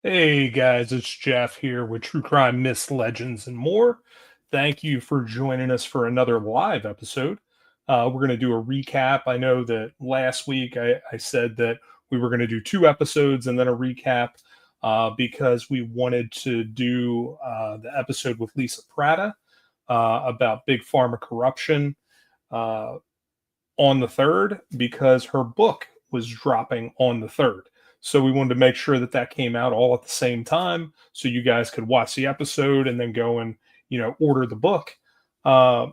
Hey guys, it's Jeff here with True Crime Myths, Legends, and more. Thank you for joining us for another live episode. We're going to do a recap. I know that last week I said that we were going to do two episodes and then a recap because we wanted to do the episode with Lisa Prata about big pharma corruption uh, on the 3rd because her book was dropping on the 3rd. So we wanted to make sure that that came out all at the same time so you guys could watch the episode and then go and, order the book. Uh,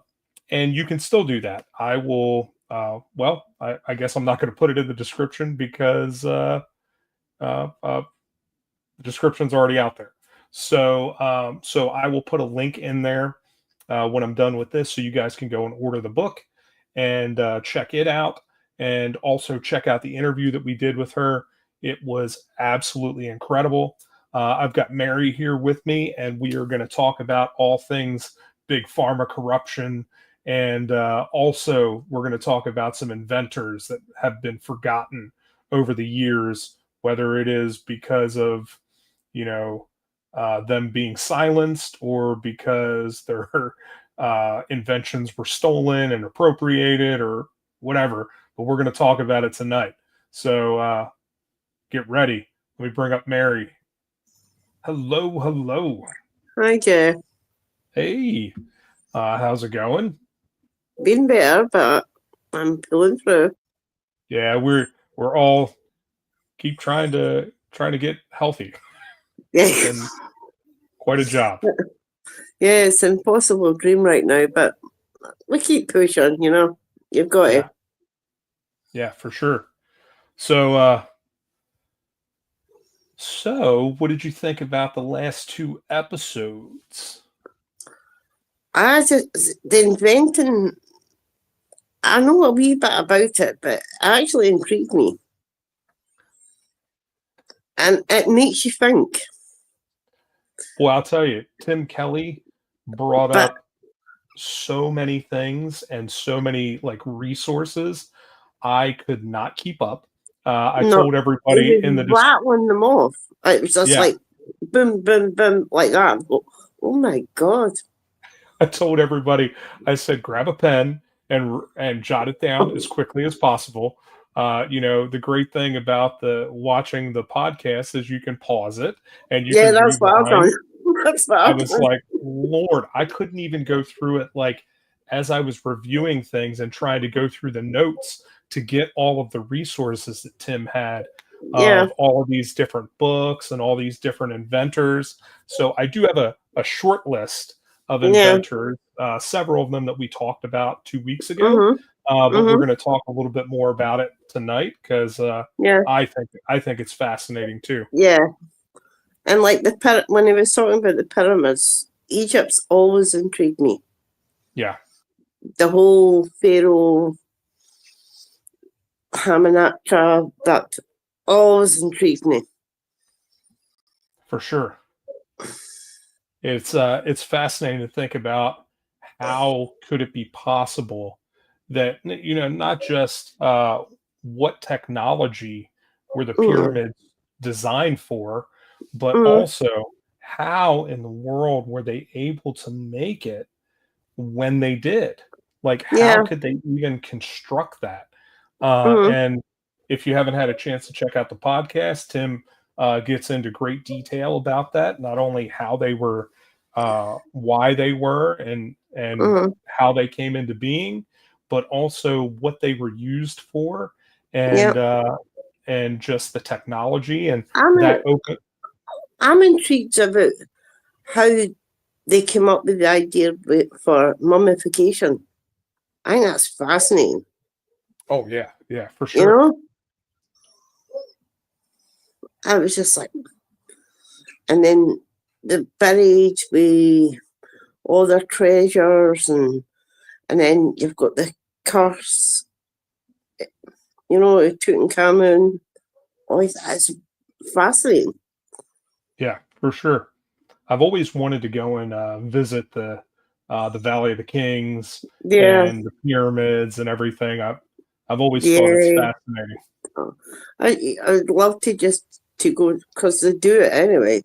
and you can still do that. I will, I guess I'm not going to put it in the description because the description's already out there. So I will put a link in there when I'm done with this so you guys can go and order the book and check it out, and also check out the interview that we did with her. It was absolutely incredible. I've got Mary here with me, and we are going to talk about all things big pharma corruption. And also, we're going to talk about some inventors that have been forgotten over the years, whether it is because of, them being silenced or because their inventions were stolen and appropriated or whatever. But we're going to talk about it tonight. So get ready. Let me bring up Mary. Hello, hello. Hi, Jeff. Hey, how's it going? Been better, but I'm pulling through. Yeah, we're all keep trying to get healthy. Yeah, And quite a job. yeah, it's an impossible dream right now, but we keep pushing. You've got Yeah, to. yeah, for sure. So what did you think about the last two episodes? The inventing. I know a wee bit about it, but it actually intrigued me, and it makes you think. Well, I'll tell you, Tim Kelly brought But up so many things and so many like resources. I could not keep up. I no, told it everybody in the was rattling them off. It was just yeah, like boom, boom, boom, like that. Oh my god! I told everybody. I said grab a pen and jot it down as quickly as possible. The great thing about the watching the podcast is you can pause it and you Yeah, can that's what I've done. rewind. That's what I I've was done. like, Lord, I couldn't even go through it like as I was reviewing things and trying to go through the notes to get all of the resources that Tim had Yeah, of all of these different books and all these different inventors. So I do have a short list of yeah. inventors, several of them that we talked about 2 weeks ago. Mhm, But we're mhm. going to talk a little bit more about it tonight because Yeah, I think it's fascinating too. yeah. And like when he was talking about the pyramids, Egypt's always intrigued me. Yeah, The whole Pharaoh Hamanatra, that always intrigued me. for sure. It's fascinating to think about how could it be possible that not just what technology were the Mm, pyramids designed for, but mm, also how in the world were they able to make it when they did? Like, how yeah. could they even construct that? Mm, And if you haven't had a chance to check out the podcast, Tim gets into great detail about that. Not only how they were, why they were, and mm, how they came into being, but also what they were used for, yeah. and just the technology and I'm that in, open. I'm intrigued about how they came up with the idea for mummification. I think that's fascinating. Oh yeah, yeah, for You sure. know, I was just like, and then the buried with all their treasures, and then you've got the curse, Tutankhamun. Oh, that's fascinating. Yeah, for sure. I've always wanted to go and visit the Valley of the Kings Yeah, and the pyramids and everything. I've always thought it's yeah. fascinating. I'd love to just to go, because they do it anyway.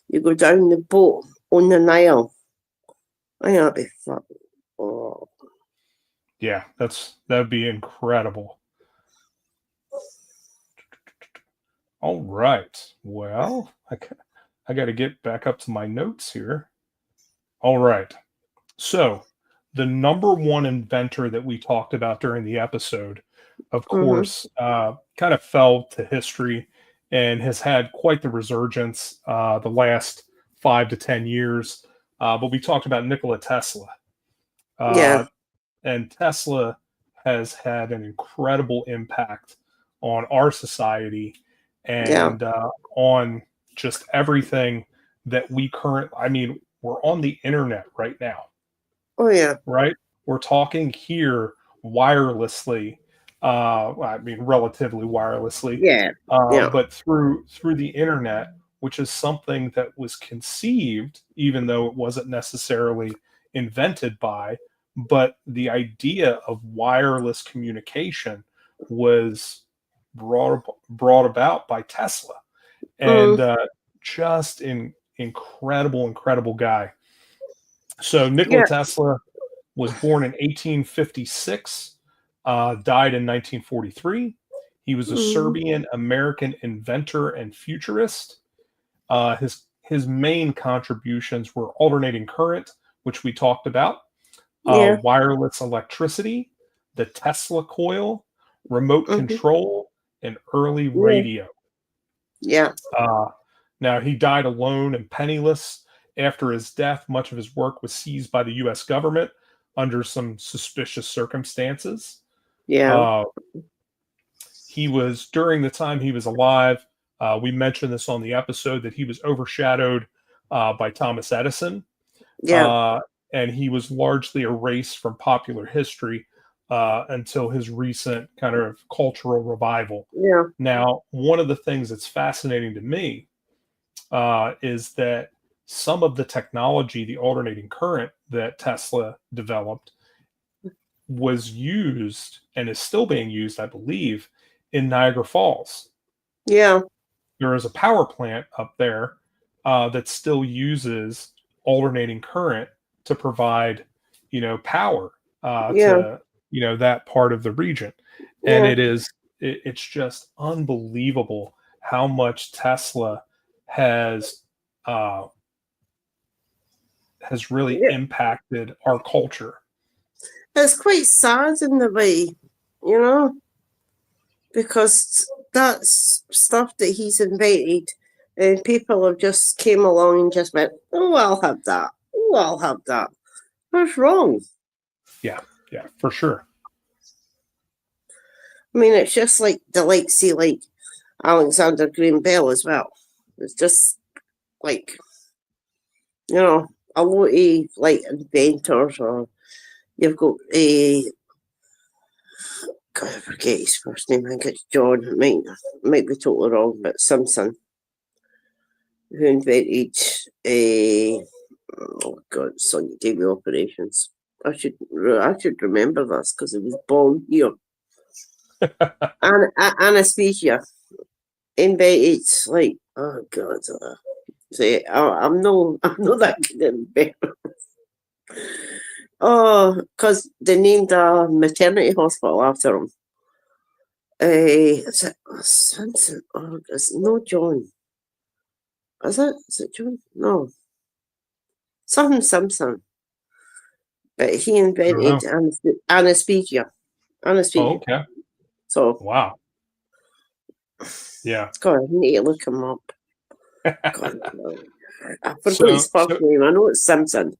You go down the boat on the Nile. I think that'd be fun. Oh, Yeah, that'd be incredible. All right. Well, I got to get back up to my notes here. All right. So, the number one inventor that we talked about during the episode, of mm-hmm. course, kind of fell to history and has had quite the resurgence the last 5 to 10 years. But we talked about Nikola Tesla. Yeah, Uh, and Tesla has had an incredible impact on our society yeah. and on just everything that we I mean, we're on the internet right now, Oh, yeah. right? We're talking here wirelessly. I mean, relatively wirelessly, Yeah. Yeah. but through the internet, which is something that was conceived, even though it wasn't necessarily invented by, but the idea of wireless communication was brought about by Tesla, Mm, and just incredible guy. So Nikola yeah. Tesla was born in 1856, died in 1943. He was a Mm, Serbian American inventor and futurist. His main contributions were alternating current, which we talked about, yeah. wireless electricity, the Tesla coil, remote Mm-hmm. control, and early Yeah. radio. Yeah. Uh, Now, he died alone and penniless. After his death, much of his work was seized by the U.S. government under some suspicious circumstances. Yeah. Uh, he was, during the time he was alive, we mentioned this on the episode, that he was overshadowed by Thomas Edison, Yeah. uh, and he was largely erased from popular history until his recent kind of cultural revival. Yeah. Now, one of the things that's fascinating to me is that some of the technology, the alternating current that Tesla developed, was used and is still being used, I believe, in Niagara Falls. Yeah. There is a power plant up there that still uses alternating current to provide, power Yeah. to, that part of the region. And Yeah. it's just unbelievable how much Tesla has uh, has really Yeah. impacted our culture. It's quite sad in the way, you know, because that's stuff that he's invented, and people have just came along and just went, "Oh, I'll have that. Oh, I'll have that." That's wrong. Yeah, yeah, for sure. I mean, it's just like the see, like Alexander Graham Bell as well. It's just like, a lot of like inventors, or you've got a God, I forget his first name. I think it's John. It might be totally wrong, but Simpson, who invented a oh God, Sonny Davy operations. I should remember this because it was born here. Anesthesia invented, like, oh God. See, I'm no I'm not that good at inventor. Oh, because they named a maternity hospital after him. Is it Simpson? Oh, it's no John. Is it? Is it John? No. Something Simpson. But he I don't know. invented anesthesia. Oh, Anesthesia. okay. So, Wow. Yeah. God, I need to look him up. God, I forgot So, his first name. I know it's Simpson.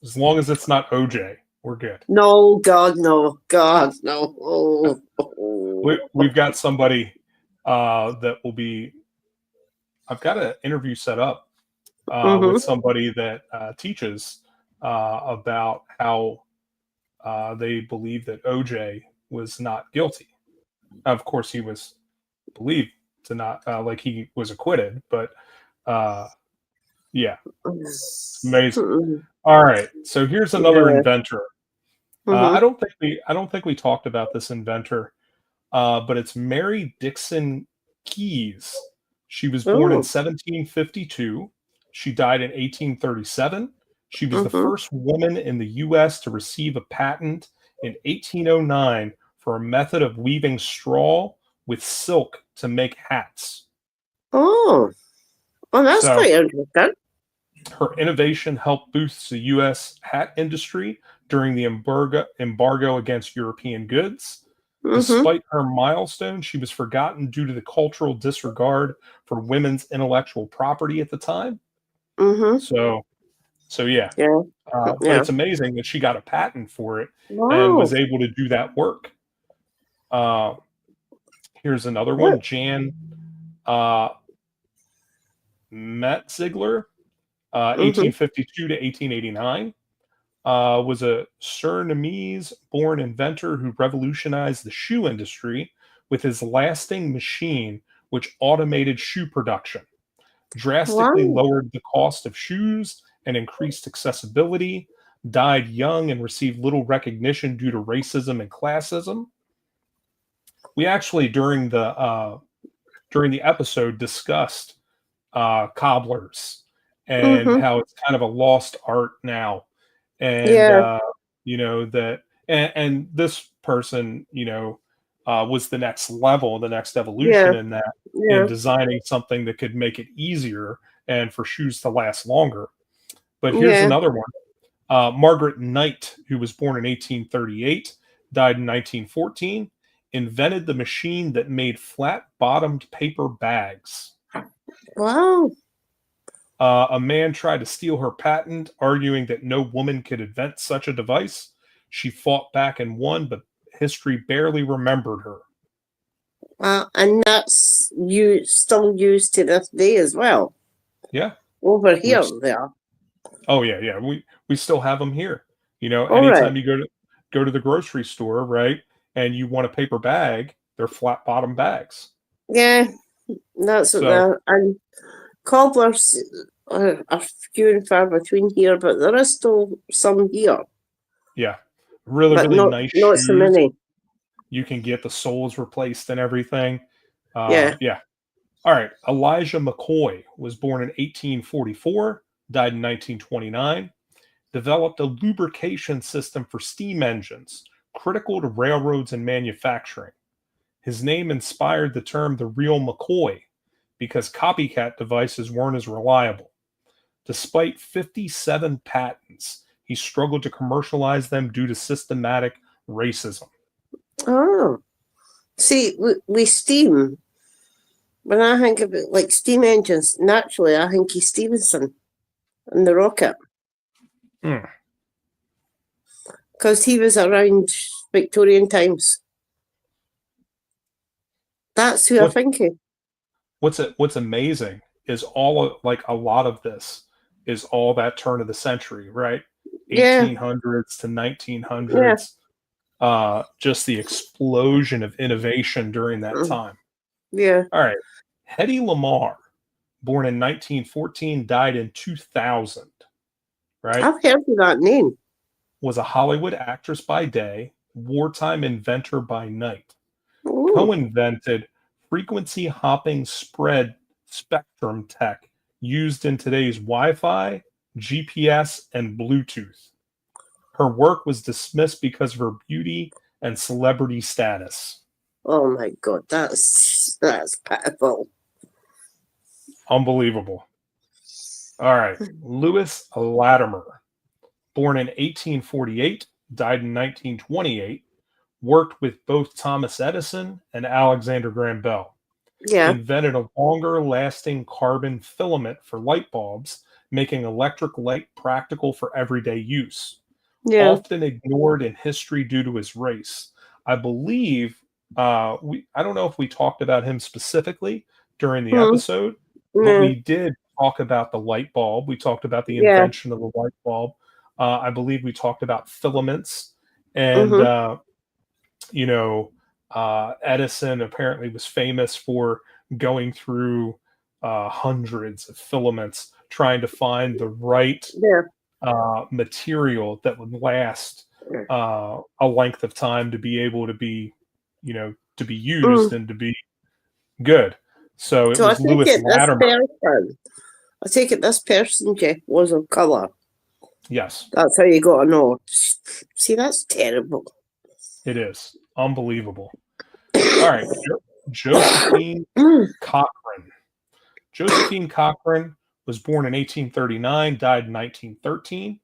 as long as it's not OJ, we're good. No, God, no. God, no. Oh, oh. We've got somebody that will be. I've got an interview set up with Mm-hmm. somebody that teaches about how they believe that OJ was not guilty. Of course, he was believed to not, like he was acquitted, but uh, yeah, it's amazing. Mm-hmm. All right, so here's another Yeah. inventor. Mm-hmm. I don't think we talked about this inventor, but it's Mary Dixon Keyes. She was born in Oh. 1752. She died in 1837. She was the Mm-hmm. first woman in the U.S. to receive a patent in 1809 for a method of weaving straw with silk to make hats. Oh. Well, that's So quite interesting. her innovation helped boost the U.S. hat industry during the embargo against European goods. Mm-hmm. Despite her milestone, she was forgotten due to the cultural disregard for women's intellectual property at the time. Mm-hmm. So, so yeah. Yeah. But Yeah. it's amazing that she got a patent for it and Wow. was able to do that work. Uh, Here's another What? one, Jan uh, Metzigler, Mm-hmm. 1852 to 1889. Was a Surinamese-born inventor who revolutionized the shoe industry with his lasting machine, which automated shoe production, drastically Wow. lowered the cost of shoes and increased accessibility, died young and received little recognition due to racism and classism. We actually during the episode discussed cobblers and Mm-hmm. how it's kind of a lost art now, and Yeah. that, and this person, was the next level, the next evolution Yeah. in that, in Yeah. designing something that could make it easier and for shoes to last longer. But here's Yeah. another one. Margaret Knight, who was born in 1838, died in 1914, invented the machine that made flat bottomed paper bags. Wow. A man tried to steal her patent, arguing that no woman could invent such a device. She fought back and won, but history barely remembered her. And that's still used to this day as well. Yeah. Over We've, here, there. oh yeah, yeah. We still have them here. All right. Anytime you go to the grocery store, right, and you want a paper bag, they're flat bottom bags. Yeah, that's what So they're. And cobblers are few and far between here, but there is still some here, yeah, really, but really nice not so shoes. many. You can get the soles replaced and everything. Yeah. Yeah. All right. Elijah McCoy was born in 1844, died in 1929, developed a lubrication system for steam engines, critical to railroads and manufacturing. His name inspired the term the real McCoy because copycat devices weren't as reliable. Despite 57 patents, he struggled to commercialize them due to systematic racism. Oh, see, we steam. When I think about like steam engines, naturally I think of Stevenson and the rocket because he was around Victorian times. That's who I What think of. what's amazing is like a lot of this is all that turn of the century, right? Yeah, 1800s to yeah, 1900s. Just the explosion of innovation during that time. yeah. All right. Hedy Lamarr, born in 1914, died in 2000, right? I've heard of that name. Was a Hollywood actress by day, wartime inventor by night. Oh, Co-invented frequency hopping spread spectrum tech used in today's Wi-Fi, GPS, and Bluetooth. Her work was dismissed because of her beauty and celebrity status. oh my God, that's pitiful. Unbelievable. All right. Lewis Latimer, born in 1848, died in 1928, worked with both Thomas Edison and Alexander Graham Bell. He Yeah, invented a longer lasting carbon filament for light bulbs, making electric light practical for everyday use. yeah. Often ignored in history due to his race. I believe I don't know if we talked about him specifically during the Hmm. episode, but No. we did talk about the light bulb. We talked about the Yeah. invention of the light bulb. I believe we talked about filaments, and Mm-hmm. you know, Edison apparently was famous for going through hundreds of filaments trying to find the right Yeah. material that would last a length of time to be able to be, to be used Mm. and to be good. So it So was Lewis Latimer. I take it this person, Jeff, was of colour. Yes, That's how you got to know. See, that's terrible. it is. Unbelievable. All right. Josephine Cochrane. Josephine Cochrane was born in 1839, died in 1913,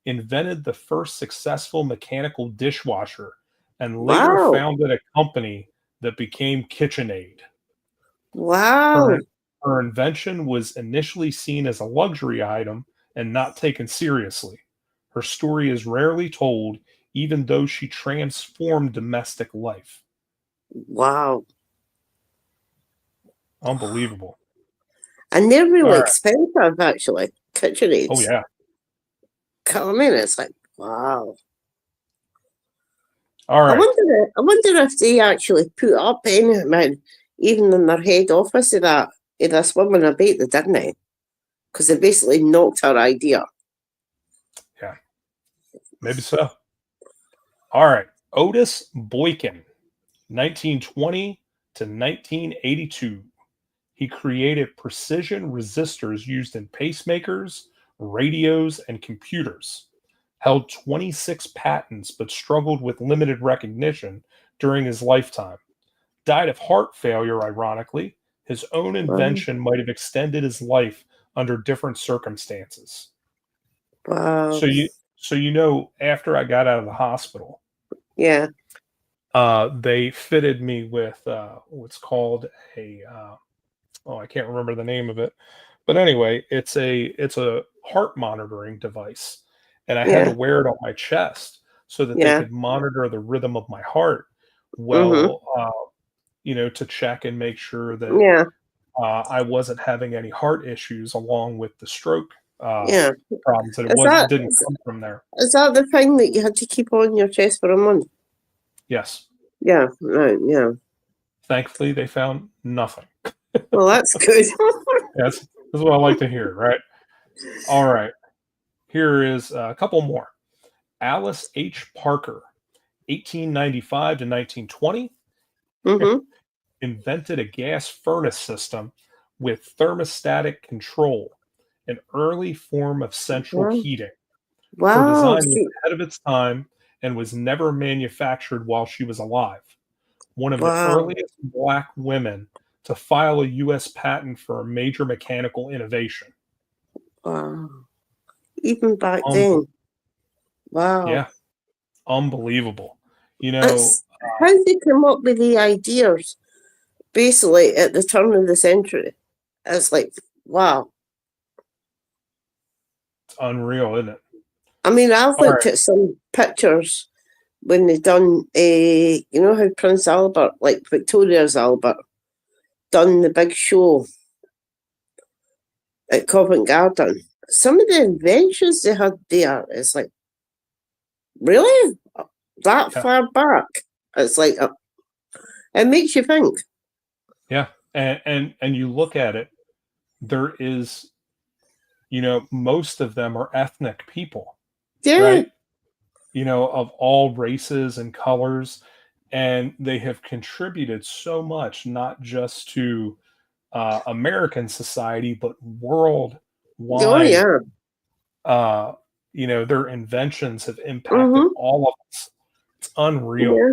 invented the first successful mechanical dishwasher, and later Wow. founded a company that became KitchenAid. Wow. Her invention was initially seen as a luxury item and not taken seriously. Her story is rarely told, even though she transformed domestic life. Wow. Unbelievable. And they're All really right. expensive, actually. KitchenAids. Oh, yeah. I mean, it's like, wow. All right. I wonder if they actually put up anything, even in their head office of this woman. I bet they didn't, because they basically knocked her idea. Yeah. Maybe so. All right. Otis Boykin, 1920 to 1982. He created precision resistors used in pacemakers, radios, and computers. Held 26 patents but struggled with limited recognition during his lifetime. Died of heart failure, ironically. His own invention might have extended his life under different circumstances. Wow. So you know, after I got out of the hospital, Yeah. they fitted me with what's called a I can't remember the name of it, but anyway, it's a heart monitoring device, and I had to Yeah. wear it on my chest so that they Yeah. could monitor the rhythm of my heart. Mm-hmm. Well, to check and make sure that Yeah. I wasn't having any heart issues along with the stroke Yeah. problems, that it Is was that didn't come from there. is that the thing that you had to keep on your chest for a month? Yes. Yeah. Right. Yeah. Thankfully, they found nothing. Well, that's good. That's what I like to hear, right? All right. Here is a couple more. Alice H. Parker, 1895 to 1920, Mm-hmm. invented a gas furnace system with thermostatic control, an early form of central Wow. heating. Her Wow. design was See, ahead of its time and was never manufactured while she was alive. One of the wow. earliest Black women to file a U.S. patent for a major mechanical innovation. Wow. Even back Um, then. Wow. yeah, unbelievable. You know, It's how they come up with the ideas basically at the turn of the century. It's like, wow. it's unreal, isn't it? I mean, I've All looked right. at some pictures when they done you know how Prince Albert, like Victoria's Albert, done the big show at Covent Garden. Some of the inventions they had there, it's like, really? That Yeah. far back? It's like, it makes you think. Yeah. And you look at it, there is, most of them are ethnic people, Yeah, right? Of all races and colors, and they have contributed so much, not just to American society, but oh worldwide. yeah. Their inventions have impacted Mm-hmm. all of us. It's unreal. Yeah,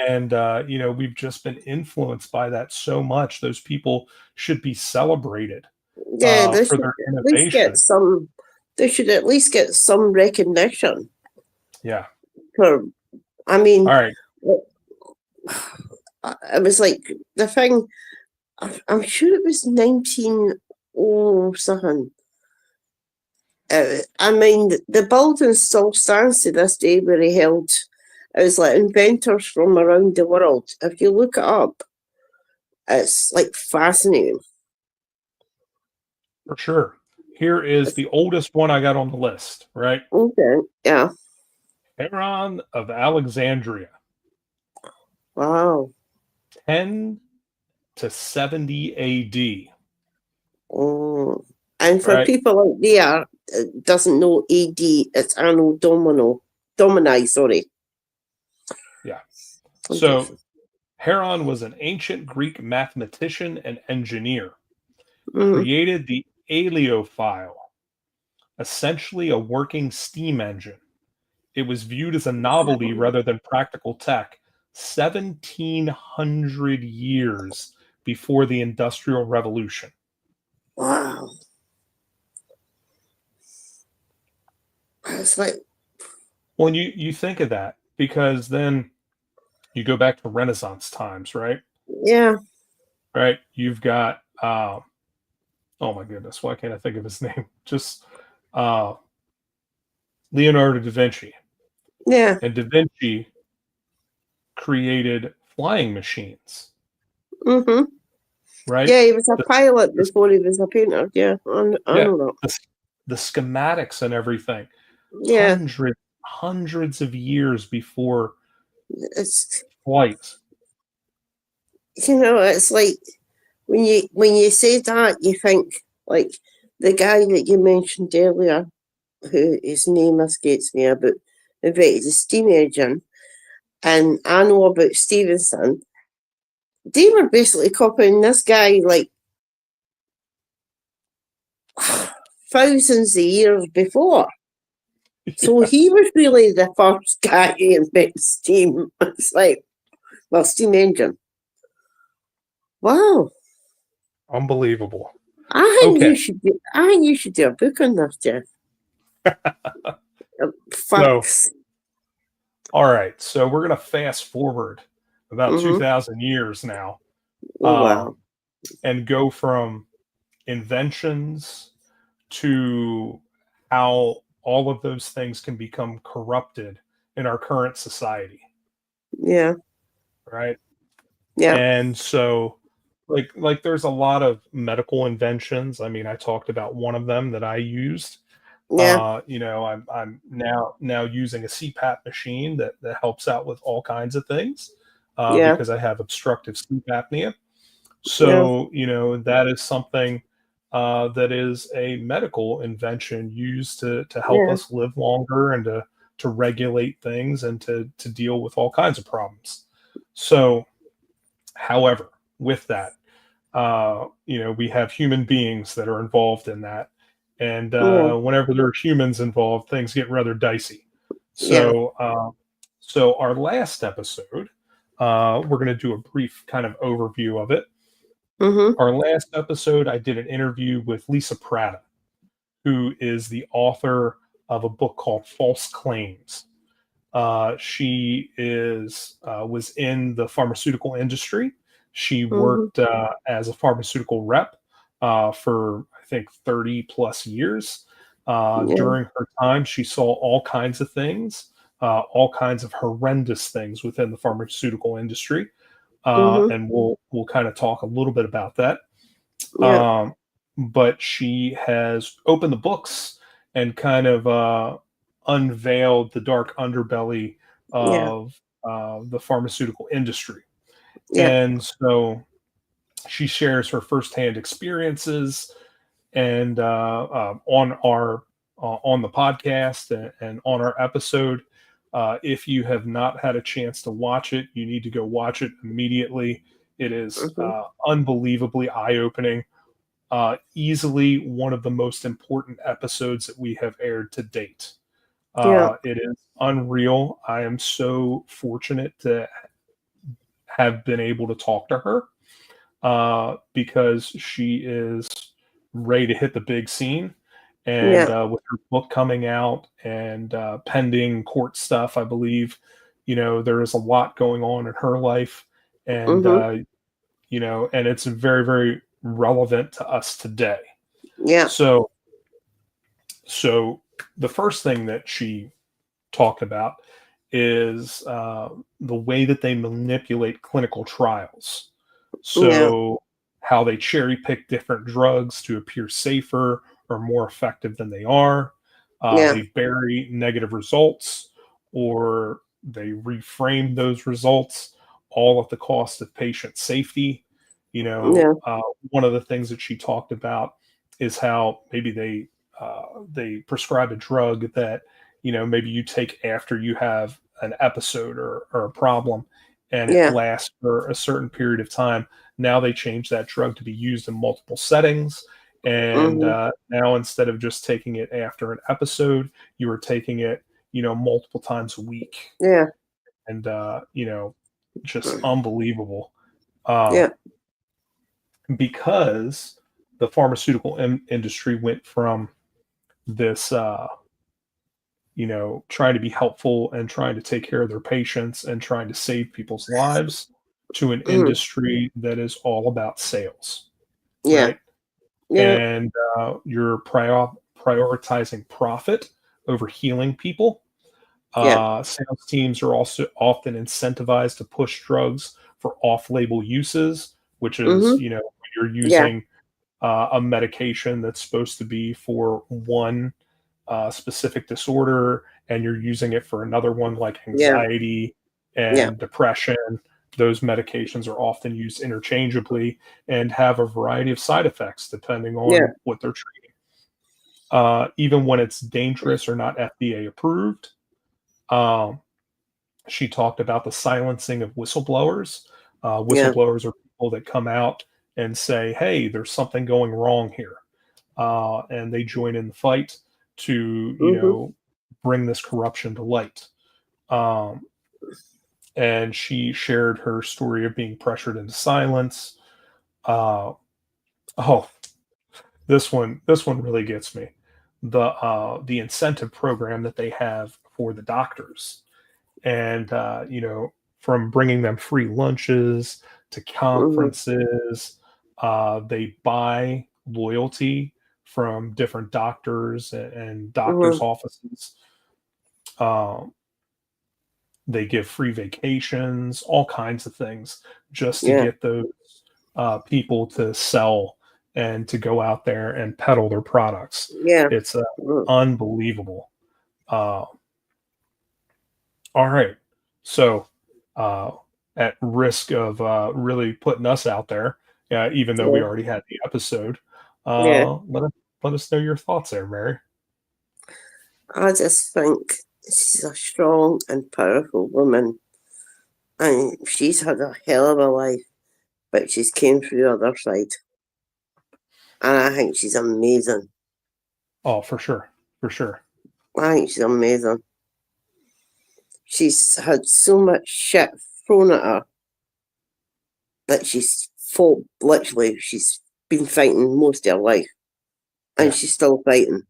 And we've just been influenced by that so much. Those people should be celebrated yeah, for their at least get innovation. some, they should at least get some recognition Yeah. for, I mean, All right. it was like the thing, I'm sure it was 19 oh something. I mean, the building still stands to this day where he held, it was like inventors from around the world. If you look it up, it's like fascinating. For sure. Here is the oldest one I got on the list, right? Okay, yeah. Heron of Alexandria, Wow. 10 to 70 AD, Oh. And for right? people out there doesn't know AD, it's Domini, sorry. Yeah. I'm So deaf. Heron was an ancient Greek mathematician and engineer, Mm. created the aliophile, essentially a working steam engine. It was viewed as a novelty rather than practical tech 1700 years before the Industrial Revolution. Wow. It's like, Well, you think of that because then you go back to Renaissance times, right? yeah, Right? You've got, oh my goodness, why can't I think of his name? Just uh, Leonardo da Vinci. yeah. And da Vinci created flying machines, Mm-hmm. right? Yeah, he was a The, pilot the, before he was a painter. Yeah, I yeah, know that. the, the schematics and everything, Yeah, hundreds of years before it's flight. it's like when you say that, you think like the guy that you mentioned earlier, who his name escapes me, about invented the steam engine, and I know about Stevenson. They were basically copying this guy like thousands of years before. So Yeah, he was really the first guy to invent steam. It's like, well, steam engine. Wow. unbelievable. I think you Okay, should do. I think you should do a book on this, Jeff. so Facts. all right, so we're gonna fast forward about Mm-hmm. 2,000 years now, Oh uh, wow. and go from inventions to how all of those things can become corrupted in our current society, Yeah. right? Yeah. And so like there's a lot of medical inventions. I mean, I talked about one of them that I used. Yeah. I'm now using a CPAP machine that helps out with all kinds of things Yeah. because I have obstructive sleep apnea. Yeah. So, that is something that is a medical invention used to help Yeah. us live longer and to regulate things and to deal with all kinds of problems. So, however, with that, we have human beings that are involved in that. And Yeah. whenever there are humans involved, things get rather dicey. Yeah. So our last episode, we're going to do a brief kind of overview of it. Mm-hmm. Our last episode, I did an interview with Lisa Prata, who is the author of a book called False Claims. She was in the pharmaceutical industry. She Mm-hmm. worked as a pharmaceutical rep for I think 30 plus years. Yeah. During her time, she saw all kinds of things, all kinds of horrendous things within the pharmaceutical industry, Mm-hmm. and we'll kind of talk a little bit about that. Yeah. Um, but she has opened the books and kind of unveiled the dark underbelly Yeah. of the pharmaceutical industry. Yeah. And so she shares her firsthand experiences and on the podcast and on our episode. If you have not had a chance to watch it, you need to go watch it immediately. It is Mm-hmm. unbelievably eye opening, easily one of the most important episodes that we have aired to date. Yeah. It is unreal. I am so fortunate to have been able to talk to her because she is ready to hit the big scene. And Yeah. with her book coming out and pending court stuff, I believe, there is a lot going on in her life. And, Mm-hmm. and it's very, very relevant to us today. Yeah. So, so the first thing that she talked about is the way that they manipulate clinical trials. Yeah. So, how they cherry pick different drugs to appear safer or more effective than they are. Yeah. They bury negative results or they reframe those results all at the cost of patient safety. Yeah. One of the things that she talked about is how maybe they prescribe a drug that maybe you take after you have an episode or a problem, and it Yeah. lasts for a certain period of time. Now they change that drug to be used in multiple settings. And Mm-hmm. now instead of just taking it after an episode, you are taking it, multiple times a week. Yeah. And, just unbelievable. Uh, Yeah. because the pharmaceutical industry went from this, trying to be helpful and trying to take care of their patients and trying to save people's lives to an Mm-hmm. industry that is all about sales, Yeah. right? Yeah. And you're prioritizing profit over healing people. Yeah. Sales teams are also often incentivized to push drugs for off-label uses, which is, Mm-hmm. when you're Yeah. using a medication that's supposed to be for one specific disorder and you're using it for another one like Yeah. anxiety Yeah. and depression. Those medications are often used interchangeably and have a variety of side effects depending Yeah. on what they're treating. Even when it's dangerous or not FDA approved. Um, she talked about the silencing of whistleblowers. Yeah. Whistleblowers are people that come out and say, hey, there's something going wrong here. And they join in the fight to, Mm-hmm. bring this corruption to light. Um, and she shared her story of being pressured into silence. Uh, oh, this one really gets me. The incentive program that they have for the doctors, and from bringing them free lunches to Mm-hmm. conferences, they buy loyalty from different doctors and doctors' Mm-hmm. offices. Um, they give free vacations, all kinds of things, just to Yeah. get those people to sell and to go out there and peddle their products. Yeah. It's Mm. unbelievable. Uh, all right. So, uh, at risk of really putting us out there, even though we Yeah. already had the episode, Yeah. let us know your thoughts there, Mary. I just think she's a strong and powerful woman, and she's had a hell of a life, but she's came through the other side, and I think she's amazing. Oh, for sure, for sure. I think she's amazing. She's had so much shit thrown at her that she's fought. Literally, she's been fighting most of her life, and Yeah. she's still fighting.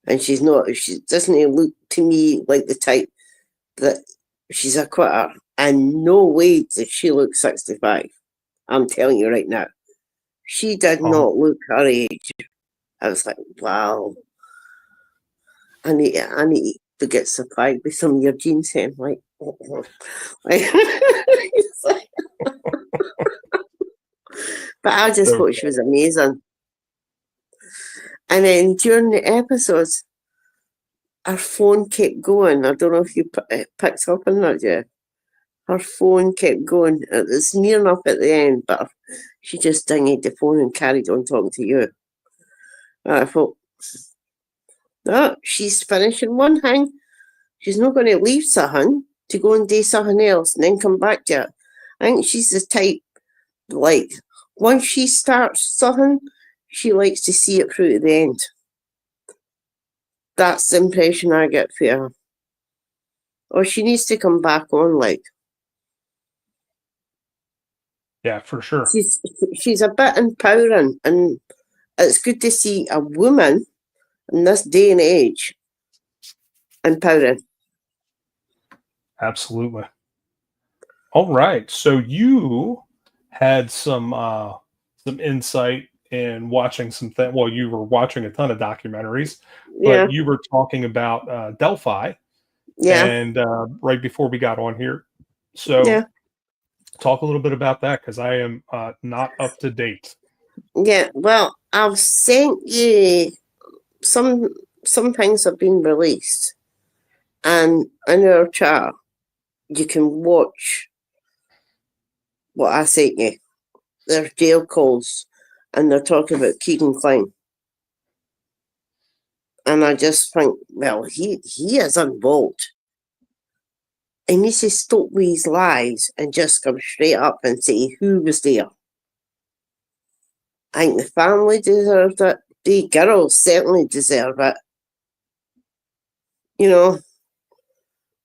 And she's not. She doesn't look to me like the type that she's a quitter. And no way does she look 65. I'm telling you right now. She did Oh, not look her age. I was like, wow. I need to get supplied with some of your jeans then. Like, it's like- but I just so thought she was amazing. And then during the episodes, her phone kept going. I don't know if you picked up on that, yeah. Her phone kept going. It was near enough at the end, but she just dinged the phone and carried on talking to you. And I thought, no, she's finishing one thing. She's not going to leave something to go and do something else and then come back to it. I think she's the type, like, once she starts something, she likes to see it through to the end. That's the impression I get for her. Or she needs to come back on, like. yeah, for sure. She's a bit empowering, and it's good to see a woman in this day and age empowering. Absolutely. All right. So you had some insight in watching some well, you were watching a ton of documentaries, Yeah, but you were talking about Delphi yeah, and right before we got on here. So yeah, talk a little bit about that because I am not up to date. yeah. Well, I've sent you some some things have been released, and in our chat you can watch what I sent you. They're jail calls, and they're talking about Keegan Klein. And I just think, well, he is involved he needs to stop with his lies and just come straight up and say who was there. I think the family deserved it. The girls certainly deserve it. You know,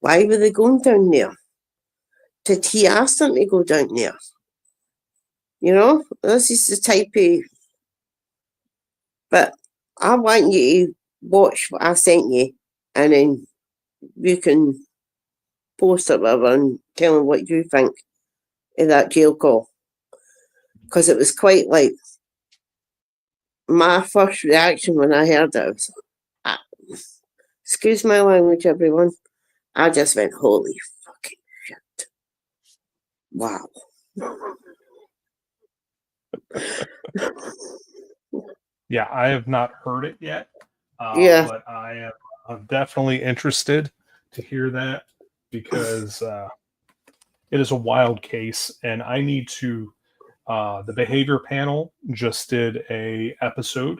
why were they going down there? Did he ask them to go down there? You know, this is the type of... But I want you to watch what I sent you, and then you can post it whatever and tell them what you think of that jail call. Because it was quite like... My first reaction when I heard it was... excuse my language, everyone. I just went, holy fucking shit. Wow. Yeah, I have not heard it yet, Yeah. but I'm definitely interested to hear that because it is a wild case, and I need to. The behavior panel just did a episode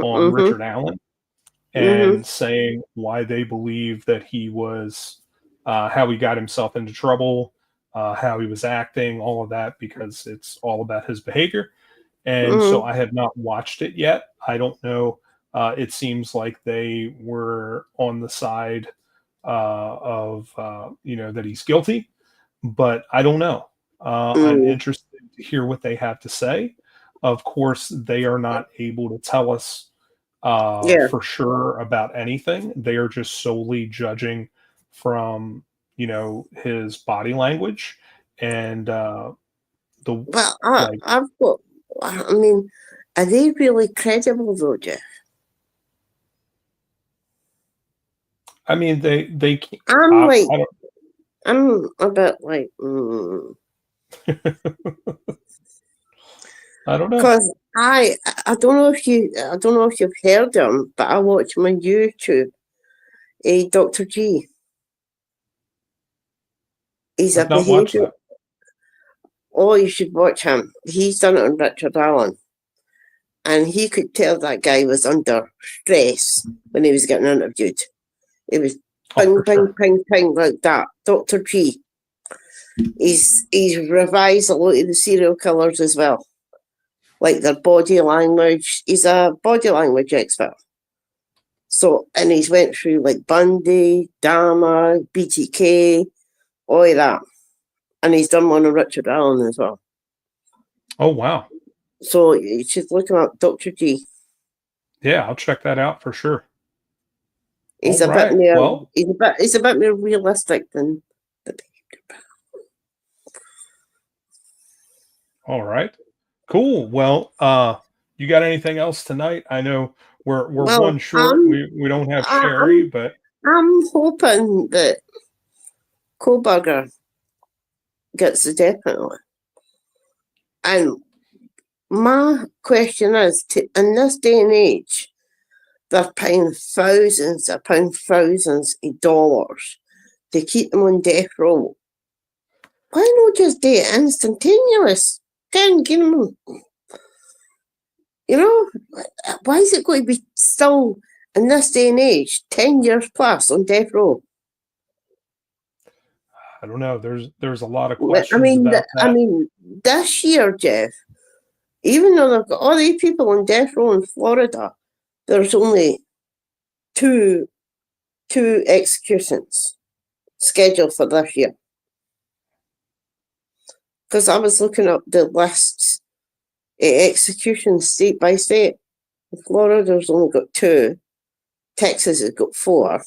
on Richard Allen and saying why they believe that he was, how he got himself into trouble, how he was acting, all of that, because it's all about his behavior. And so I have not watched it yet. I don't know. It seems like they were on the side of, that he's guilty, but I don't know. I'm interested to hear what they have to say. Of course, they are not able to tell us for sure about anything. They are just solely judging from, his body language and Well, like. I've got... I mean, are they really credible though, Jeff? I mean, they. I'm like, I don't, I'm a bit like, I don't know. because I don't know if you've heard him, but I watch him on YouTube. Dr. G. He's I've a not watched behavior. that. Oh, you should watch him. He's done it on Richard Allen, and he could tell that guy was under stress when he was getting interviewed. It was ping, ping, ping, ping like that. Dr. G. He's revised a lot of the serial killers as well, like their body language. He's a body language expert. So, and he's went through like Bundy, Dahmer, BTK, all of that. And he's done one on Richard Allen as well. Oh, wow. So you should look him up, Dr. G. Yeah, I'll check that out for sure. He's a bit more. He's a bit more realistic than the behavior panel. All right, cool. Well, you got anything else tonight? I know we're one short. We don't have Sherry, but I'm hoping that Kohlberger gets the death penalty. And my question is, in this day and age, they're paying thousands upon thousands of dollars to keep them on death row. Why not just do it instantaneous? Get them, why is it going to be still, in this day and age, 10 years plus on death row? I don't know. There's a lot of questions about that. I mean, this year, Jeff, even though they've got all these people on death row in Florida, there's only two executions scheduled for this year. Because I was looking up the lists of executions state by state. In Florida's only got 2. Texas has got 4.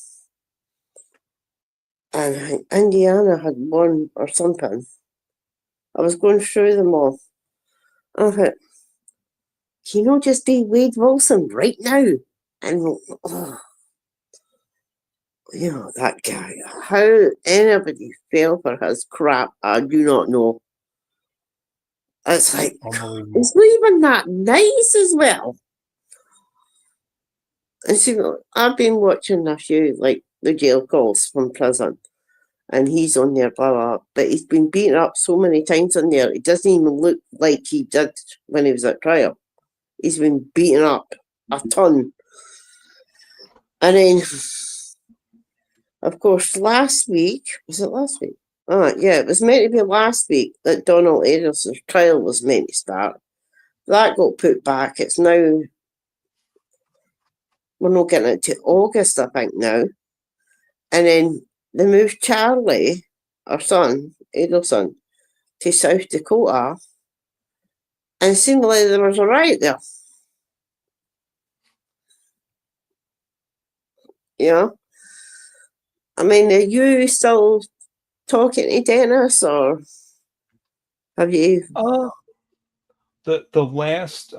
And I think Indiana had 1 or something. I was going through them all. I thought, just do Wade Wilson right now? And, that guy. How anybody fell for his crap, I do not know. It's like, it's not even that nice as well. And so I've been watching a few, like, the jail calls from prison. And he's on there, blah, blah, but he's been beaten up so many times on there, it doesn't even look like he did when he was at trial. He's been beaten up a ton. And then Of course, last week, was it last week? Yeah, it was meant to be last week that Donald Adelson's trial was meant to start. That got put back. It's now, we're not getting it to August, I think, now. And then they moved Charlie, our son, Adelson, to South Dakota. And seemingly there was a riot there. You know? I mean, are you still talking to Dennis, or have you? The last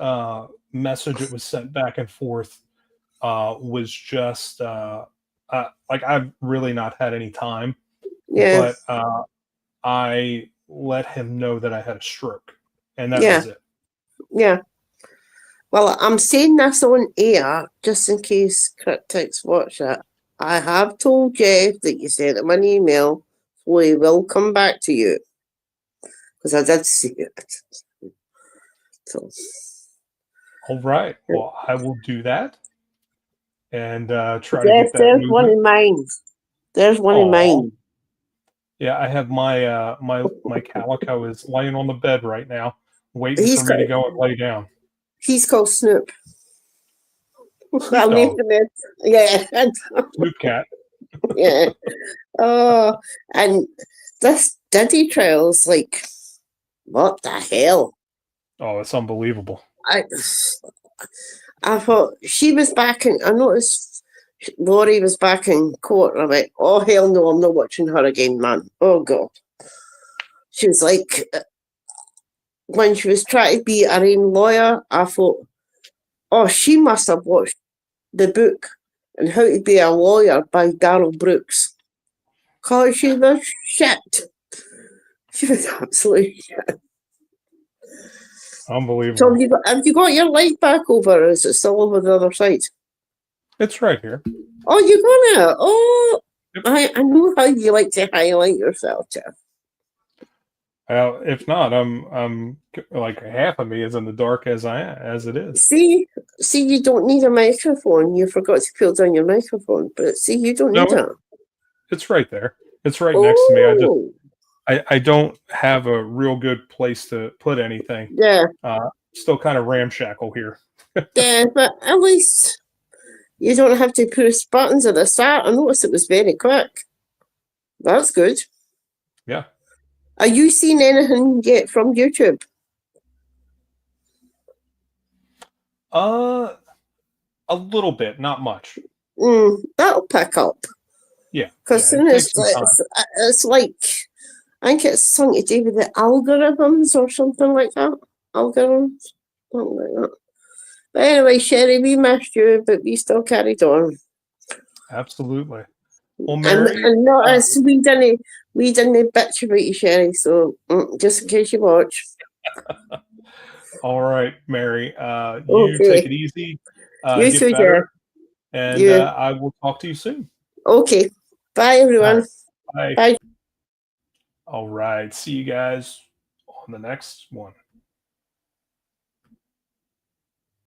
message that was sent back and forth was just like I've really not had any time, Yeah, but I let him know that I had a stroke, and that yeah, was it. yeah. Well, I'm saying this on air just in case critics watch it. I have told Jeff that you sent him an email, so he will come back to you. Because I did see it. So, All right. Well, I will do that and try to Jeff, get that there's one movement. in mine. There's one in Aw. mine. Yeah, I have my calico is laying on the bed right now, waiting He's for me to got, go and lay down. he's called Snoop. Snoop I'll leave Dogg, him in. Yeah. Snoop Cat. Yeah. Oh, and this Diddy trial's like, what the hell? Oh, it's unbelievable. I thought she was back in, I noticed Laurie was back in court, and I went, oh hell no, I'm not watching her again, man. Oh God. She was like, when she was trying to be her own lawyer, I thought, oh, she must have watched the book on How to Be a Lawyer by Darrell Brooks. Because she was shit. She was absolutely shit. So Unbelievable. have you got your light back over, or is it still over the other side? It's right here. Oh, you got it. Oh, Yep. I know how you like to highlight yourself, Jeff. If not, I'm like half of me is in the dark as it is. See, you don't need a microphone. You forgot to pull down your microphone, but see, you don't No, need it. it's right there. It's right next to me. Oh, I don't have a real good place to put anything. yeah, Still kind of ramshackle here. yeah, but at least you don't have to push buttons at the start. I noticed it was very quick. That's good. Yeah. Are you seeing anything yet from YouTube? A little bit, not much. That'll pick up. Yeah. Because Yeah. soon It as takes some time. it's like, I think it's something to do with the algorithms or something like that. Algorithms, something like that. But anyway, Sherry, we missed you, but we still carried on. Absolutely. Well, Mary, And not us, we didn't bitch about you, Sherry. So just in case you watch. all right, Mary. You Okay. take it easy. You Get too, better, Jeff. and You. I will talk to you soon. Okay. Bye, All everyone. right. Bye. Bye. All right. See you guys on the next one.